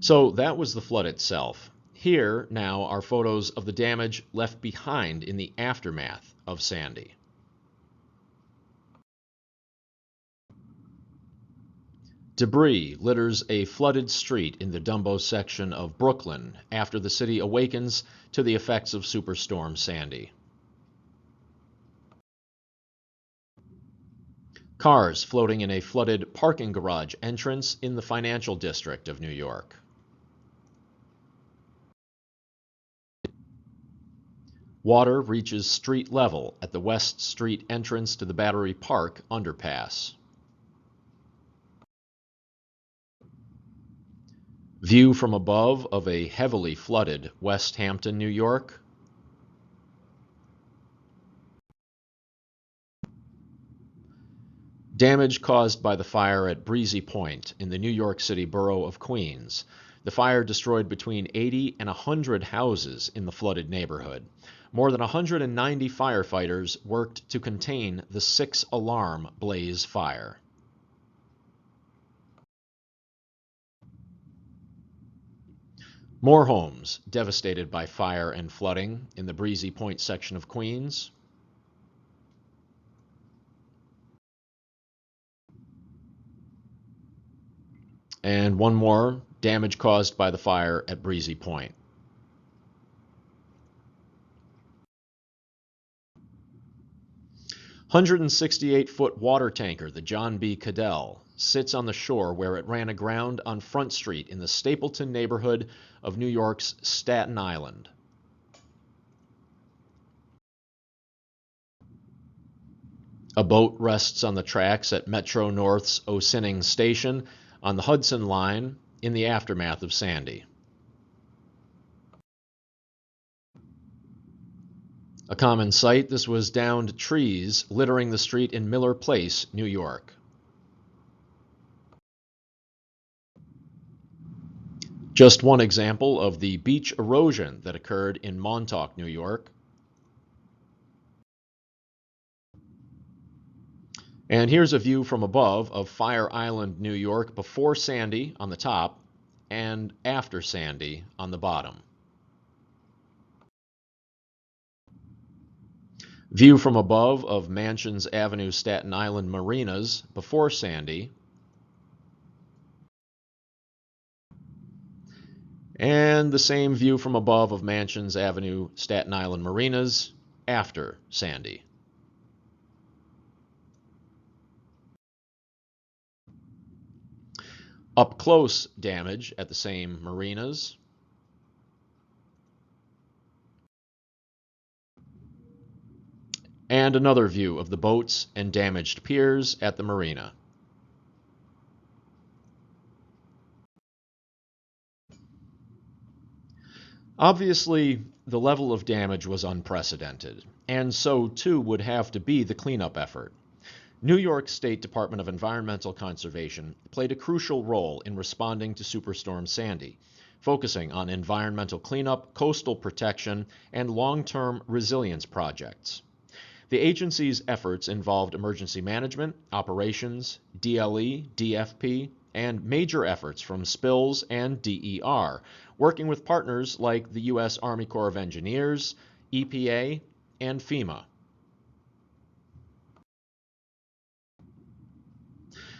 So that was the flood itself. Here now are photos of the damage left behind in the aftermath of Sandy. Debris litters a flooded street in the Dumbo section of Brooklyn after the city awakens to the effects of Superstorm Sandy. Cars floating in a flooded parking garage entrance in the financial district of New York. Water reaches street level at the West Street entrance to the Battery Park underpass. View from above of a heavily flooded West Hampton, New York. Damage caused by the fire at Breezy Point in the New York City borough of Queens. The fire destroyed between 80 and 100 houses in the flooded neighborhood. More than 190 firefighters worked to contain the 6-alarm blaze fire. More homes devastated by fire and flooding in the Breezy Point section of Queens. And one more, damage caused by the fire at Breezy Point. "168-foot water tanker, the John B. Cadell, sits on the shore where it ran aground on Front Street in the Stapleton neighborhood of New York's Staten Island. A boat rests on the tracks at Metro North's Ossining Station on the Hudson Line in the aftermath of Sandy. A common sight, this was downed trees littering the street in Miller Place, New York. Just one example of the beach erosion that occurred in Montauk, New York. And here's a view from above of Fire Island, New York, before Sandy on the top and after Sandy on the bottom. View from above of Mansions Avenue, Staten Island marinas before Sandy. And the same view from above of Mansions Avenue, Staten Island marinas after Sandy. Up close damage at the same marinas. And another view of the boats and damaged piers at the marina. Obviously, the level of damage was unprecedented, and so too would have to be the cleanup effort. New York State Department of Environmental Conservation played a crucial role in responding to Superstorm Sandy, focusing on environmental cleanup, coastal protection, and long-term resilience projects. The agency's efforts involved emergency management, operations, DLE, DFP, and major efforts from spills and DER, working with partners like the U.S. Army Corps of Engineers, EPA, and FEMA.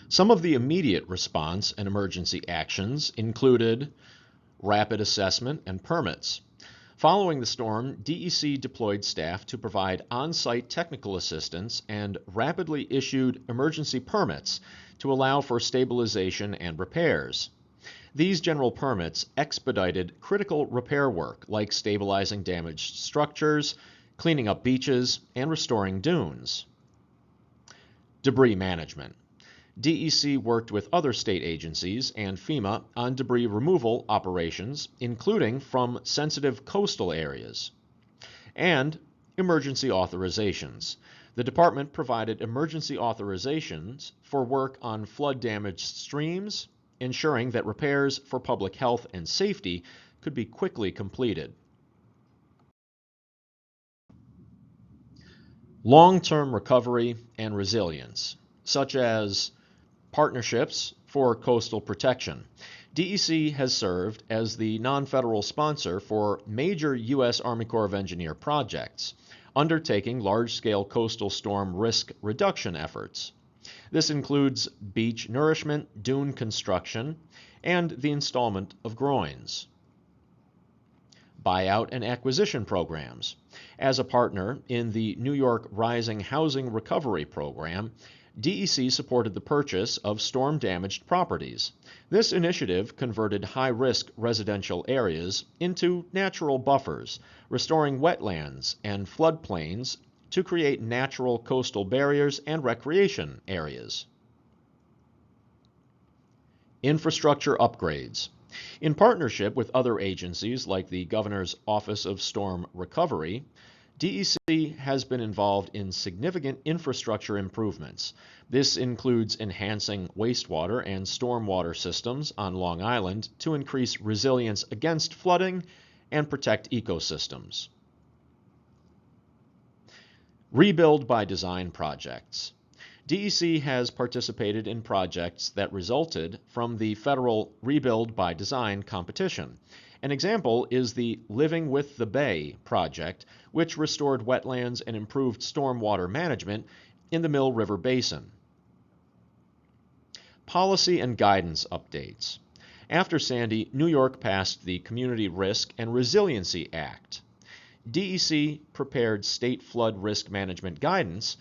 Some of the immediate response and emergency actions included rapid assessment and permits. Following the storm, DEC deployed staff to provide on-site technical assistance and rapidly issued emergency permits to allow for stabilization and repairs. These general permits expedited critical repair work like stabilizing damaged structures, cleaning up beaches, and restoring dunes. Debris management. DEC worked with other state agencies and FEMA on debris removal operations, including from sensitive coastal areas. And emergency authorizations. The department provided emergency authorizations for work on flood-damaged streams, ensuring that repairs for public health and safety could be quickly completed. Long-term recovery and resilience, such as partnerships for coastal protection. DEC has served as the non-federal sponsor for major U.S. Army Corps of Engineers projects, undertaking large-scale coastal storm risk reduction efforts. This includes beach nourishment, dune construction, and the installment of groins. Buyout and acquisition programs. As a partner in the New York Rising Housing Recovery Program, DEC supported the purchase of storm-damaged properties. This initiative converted high-risk residential areas into natural buffers, restoring wetlands and floodplains to create natural coastal barriers and recreation areas. Infrastructure upgrades. In partnership with other agencies like the Governor's Office of Storm Recovery, DEC has been involved in significant infrastructure improvements. This includes enhancing wastewater and stormwater systems on Long Island to increase resilience against flooding and protect ecosystems. Rebuild by design projects. DEC has participated in projects that resulted from the federal Rebuild by Design competition. An example is the Living with the Bay project, which restored wetlands and improved stormwater management in the Mill River Basin. Policy and guidance updates. After Sandy, New York passed the Community Risk and Resiliency Act. DEC prepared state flood risk management guidance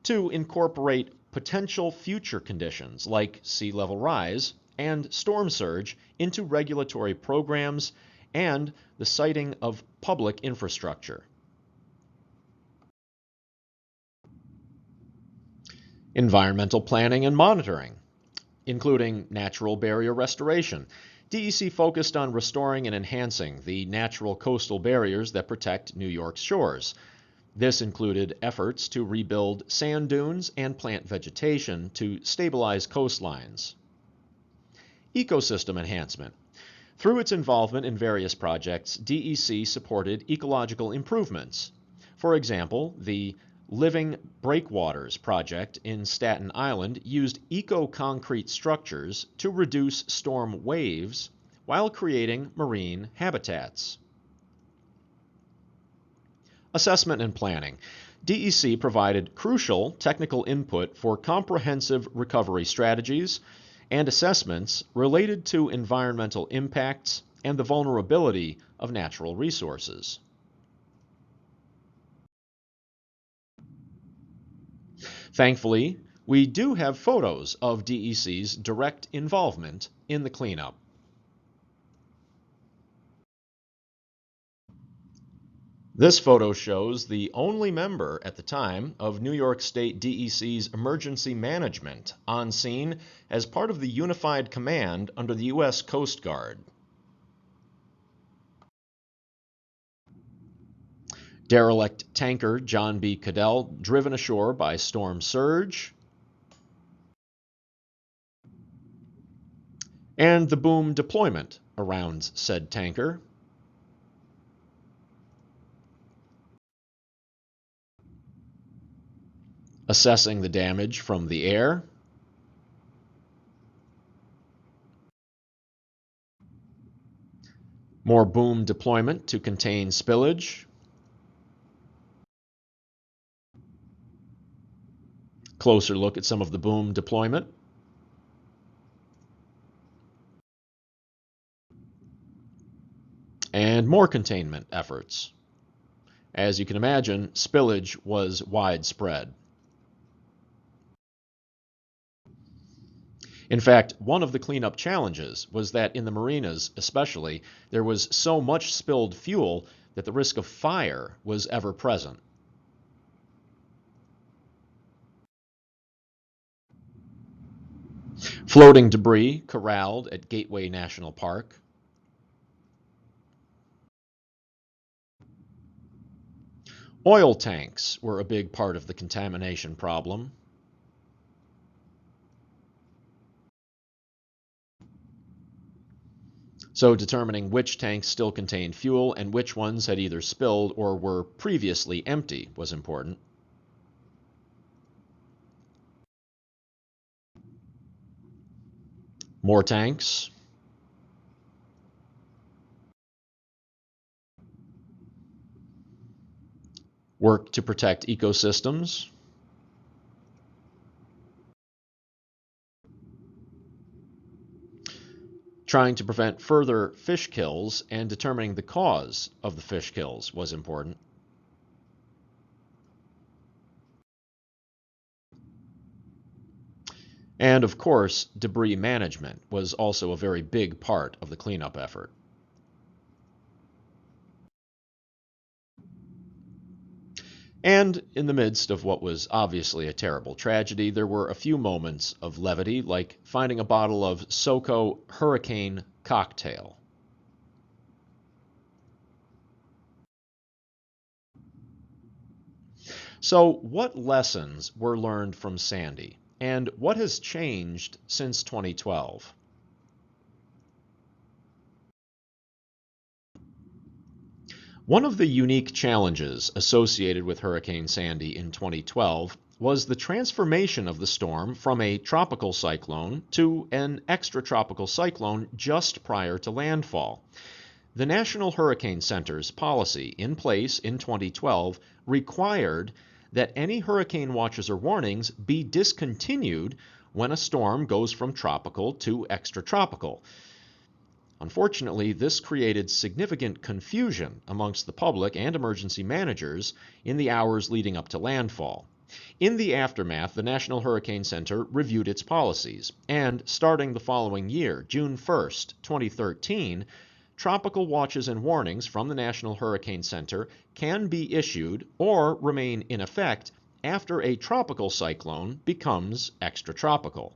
to incorporate potential future conditions like sea level rise and storm surge into regulatory programs and the siting of public infrastructure. Environmental planning and monitoring, including natural barrier restoration. DEC focused on restoring and enhancing the natural coastal barriers that protect New York's shores. This included efforts to rebuild sand dunes and plant vegetation to stabilize coastlines. Ecosystem enhancement. Through its involvement in various projects, DEC supported ecological improvements. For example, the Living Breakwaters project in Staten Island used eco-concrete structures to reduce storm waves while creating marine habitats. Assessment and planning. DEC provided crucial technical input for comprehensive recovery strategies and assessments related to environmental impacts and the vulnerability of natural resources. Thankfully, we do have photos of DEC's direct involvement in the cleanup. This photo shows the only member at the time of New York State DEC's emergency management on scene as part of the unified command under the U.S. Coast Guard. Derelict tanker John B. Cadell driven ashore by storm surge. And the boom deployment around said tanker. assessing the damage from the air, more boom deployment to contain spillage, closer look at some of the boom deployment, and more containment efforts. As you can imagine, spillage was widespread. In fact, one of the cleanup challenges was that in the marinas especially, there was so much spilled fuel that the risk of fire was ever present. Floating debris corralled at Gateway National Park. Oil tanks were a big part of the contamination problem. So determining which tanks still contained fuel and which ones had either spilled or were previously empty was important. More tanks. Work to protect ecosystems. Trying to prevent further fish kills and determining the cause of the fish kills was important. And of course, debris management was also a very big part of the cleanup effort. And in the midst of what was obviously a terrible tragedy, there were a few moments of levity, like finding a bottle of SoCo Hurricane cocktail. So, what lessons were learned from Sandy, and what has changed since 2012? One of the unique challenges associated with Hurricane Sandy in 2012 was the transformation of the storm from a tropical cyclone to an extratropical cyclone just prior to landfall. The National Hurricane Center's policy in place in 2012 required that any hurricane watches or warnings be discontinued when a storm goes from tropical to extratropical. Unfortunately, this created significant confusion amongst the public and emergency managers in the hours leading up to landfall. In the aftermath, the National Hurricane Center reviewed its policies, and starting the following year, June 1st, 2013, tropical watches and warnings from the National Hurricane Center can be issued or remain in effect after a tropical cyclone becomes extratropical.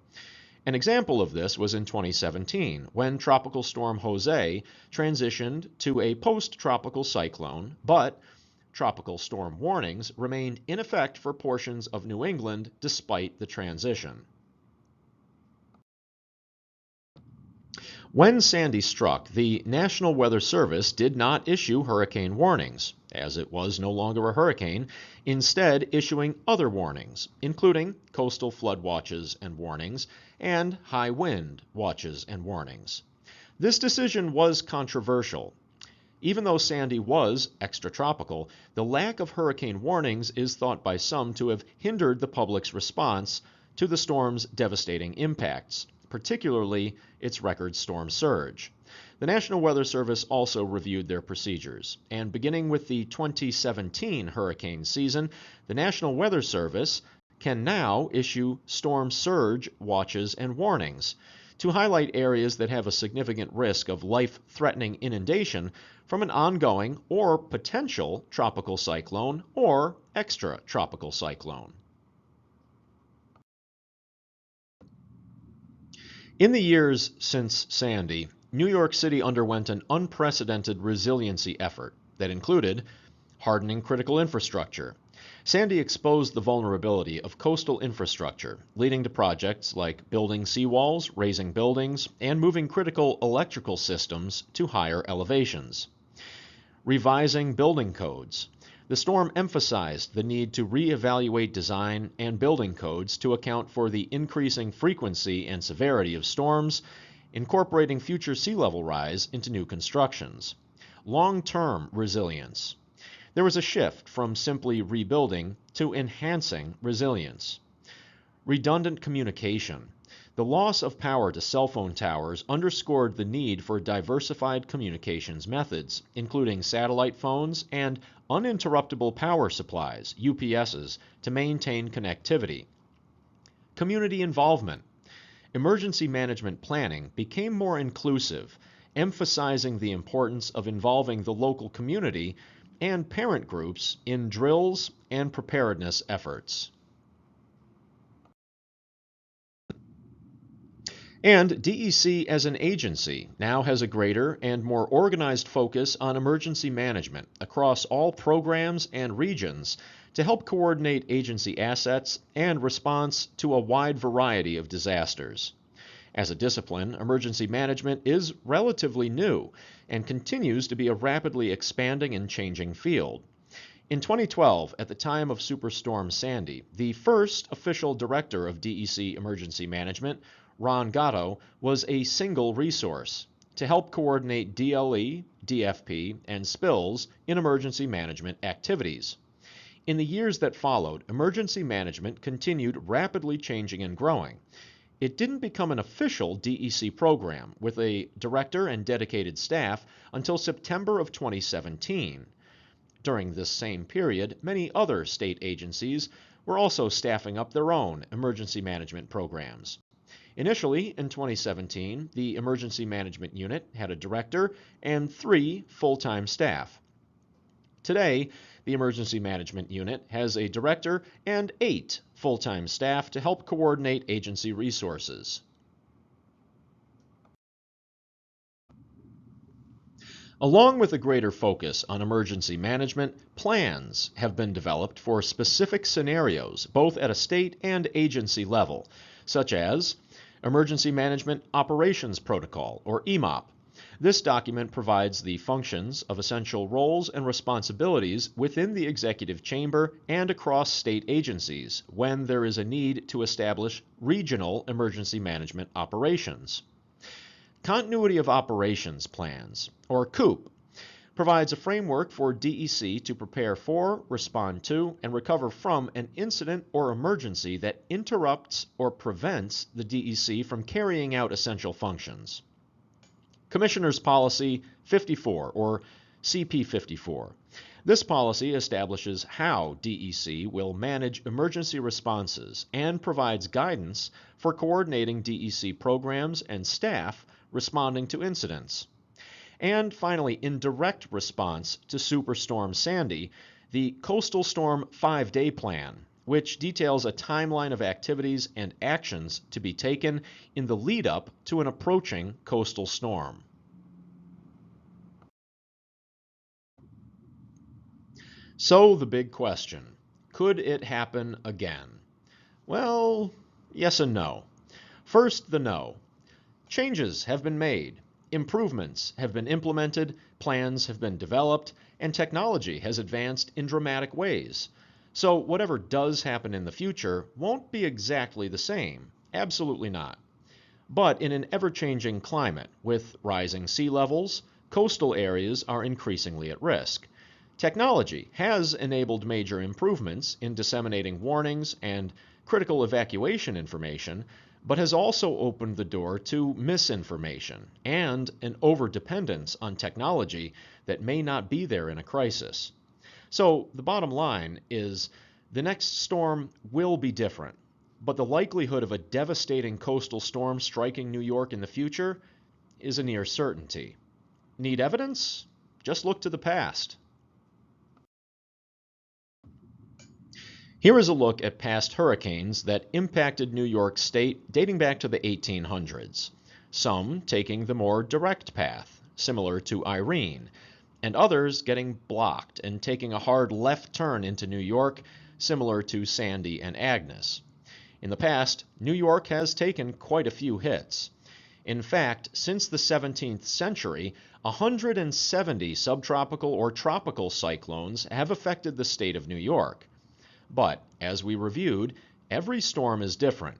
An example of this was in 2017, when Tropical Storm Jose transitioned to a post-tropical cyclone, but tropical storm warnings remained in effect for portions of New England despite the transition. When Sandy struck, the National Weather Service did not issue hurricane warnings, as it was no longer a hurricane, instead issuing other warnings, including coastal flood watches and warnings, and high wind watches and warnings. This decision was controversial. Even though Sandy was extratropical, the lack of hurricane warnings is thought by some to have hindered the public's response to the storm's devastating impacts, particularly its record storm surge. The National Weather Service also reviewed their procedures, and beginning with the 2017 hurricane season, the National Weather Service can now issue storm surge watches and warnings to highlight areas that have a significant risk of life-threatening inundation from an ongoing or potential tropical cyclone or extratropical cyclone. In the years since Sandy, New York City underwent an unprecedented resiliency effort that included hardening critical infrastructure. Sandy exposed the vulnerability of coastal infrastructure, leading to projects like building seawalls, raising buildings, and moving critical electrical systems to higher elevations. Revising building codes. The storm emphasized the need to reevaluate design and building codes to account for the increasing frequency and severity of storms, incorporating future sea level rise into new constructions. Long-term resilience. There was a shift from simply rebuilding to enhancing resilience. Redundant communication. The loss of power to cell phone towers underscored the need for diversified communications methods, including satellite phones and uninterruptible power supplies, UPSs, to maintain connectivity. Community involvement. Emergency management planning became more inclusive, emphasizing the importance of involving the local community and parent groups in drills and preparedness efforts. And DEC as an agency now has a greater and more organized focus on emergency management across all programs and regions to help coordinate agency assets and response to a wide variety of disasters. As a discipline, emergency management is relatively new and continues to be a rapidly expanding and changing field. In 2012, at the time of Superstorm Sandy, the first official director of DEC Emergency Management, Ron Gatto, was a single resource to help coordinate DLE, DFP, and spills in emergency management activities. In the years that followed, emergency management continued rapidly changing and growing. It didn't become an official DEC program with a director and dedicated staff until September of 2017. During this same period, many other state agencies were also staffing up their own emergency management programs. Initially, in 2017, the Emergency Management Unit had a director and 3 full-time staff. Today, the Emergency Management Unit has a director and 8 full-time staff to help coordinate agency resources. Along with a greater focus on emergency management, plans have been developed for specific scenarios, both at a state and agency level, such as Emergency Management Operations Protocol, or EMOP. This document provides the functions of essential roles and responsibilities within the executive chamber and across state agencies when there is a need to establish regional emergency management operations. Continuity of Operations Plans, or COOP, provides a framework for DEC to prepare for, respond to, and recover from an incident or emergency that interrupts or prevents the DEC from carrying out essential functions. Commissioner's Policy 54, or CP 54. This policy establishes how DEC will manage emergency responses and provides guidance for coordinating DEC programs and staff responding to incidents. And finally, in direct response to Superstorm Sandy, the Coastal Storm 5-Day Plan, which details a timeline of activities and actions to be taken in the lead-up to an approaching coastal storm. So the big question, could it happen again? Well, yes and no. First, the no. Changes have been made. Improvements have been implemented, plans have been developed, and technology has advanced in dramatic ways. So whatever does happen in the future won't be exactly the same. Absolutely not. But in an ever-changing climate, with rising sea levels, coastal areas are increasingly at risk. Technology has enabled major improvements in disseminating warnings and critical evacuation information, but has also opened the door to misinformation and an overdependence on technology that may not be there in a crisis. So the bottom line is the next storm will be different, but the likelihood of a devastating coastal storm striking New York in the future is a near certainty. Need evidence? Just look to the past. Here is a look at past hurricanes that impacted New York State dating back to the 1800s, some taking the more direct path, similar to Irene, and others getting blocked and taking a hard left turn into New York, similar to Sandy and Agnes. In the past, New York has taken quite a few hits. In fact, since the 17th century, 170 subtropical or tropical cyclones have affected the state of New York. But, as we reviewed, every storm is different.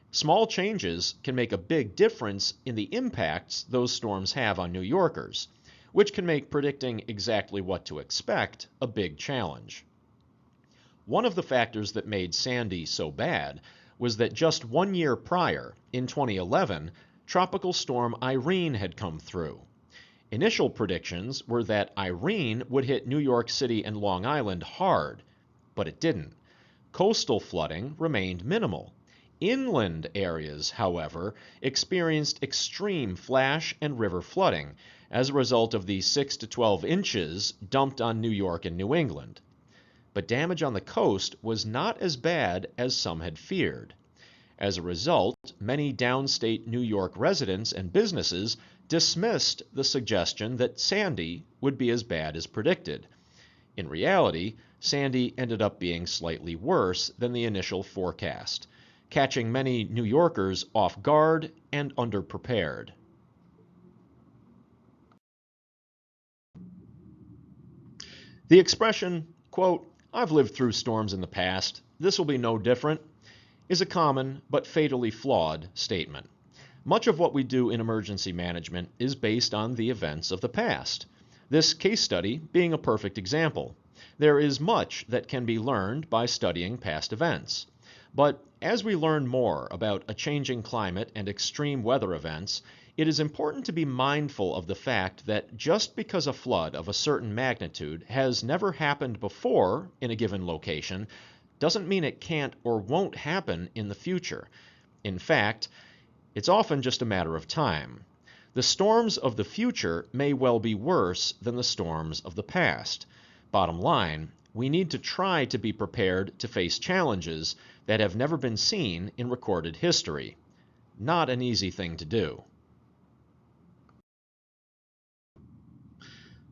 Small changes can make a big difference in the impacts those storms have on New Yorkers, which can make predicting exactly what to expect a big challenge. One of the factors that made Sandy so bad was that just 1 year prior, in 2011, Tropical Storm Irene had come through. Initial predictions were that Irene would hit New York City and Long Island hard, but it didn't. Coastal flooding remained minimal. Inland areas, however, experienced extreme flash and river flooding as a result of the 6 to 12 inches dumped on New York and New England. But damage on the coast was not as bad as some had feared. As a result, many downstate New York residents and businesses dismissed the suggestion that Sandy would be as bad as predicted. In reality, Sandy ended up being slightly worse than the initial forecast, catching many New Yorkers off guard and underprepared. The expression, quote, "I've lived through storms in the past, this will be no different," is a common but fatally flawed statement. Much of what we do in emergency management is based on the events of the past. This case study being a perfect example. There is much that can be learned by studying past events. But as we learn more about a changing climate and extreme weather events, it is important to be mindful of the fact that just because a flood of a certain magnitude has never happened before in a given location, doesn't mean it can't or won't happen in the future. In fact, it's often just a matter of time. The storms of the future may well be worse than the storms of the past. Bottom line, we need to try to be prepared to face challenges that have never been seen in recorded history. Not an easy thing to do.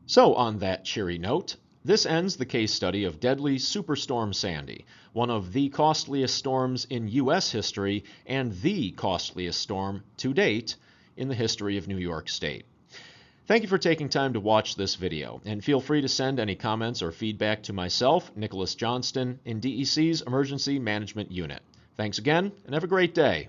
So on that cheery note, this ends the case study of deadly Superstorm Sandy, one of the costliest storms in U.S. history and the costliest storm to date in the history of New York State. Thank you for taking time to watch this video, and feel free to send any comments or feedback to myself, Nicholas Johnston, in DEC's Emergency Management Unit. Thanks again, and have a great day.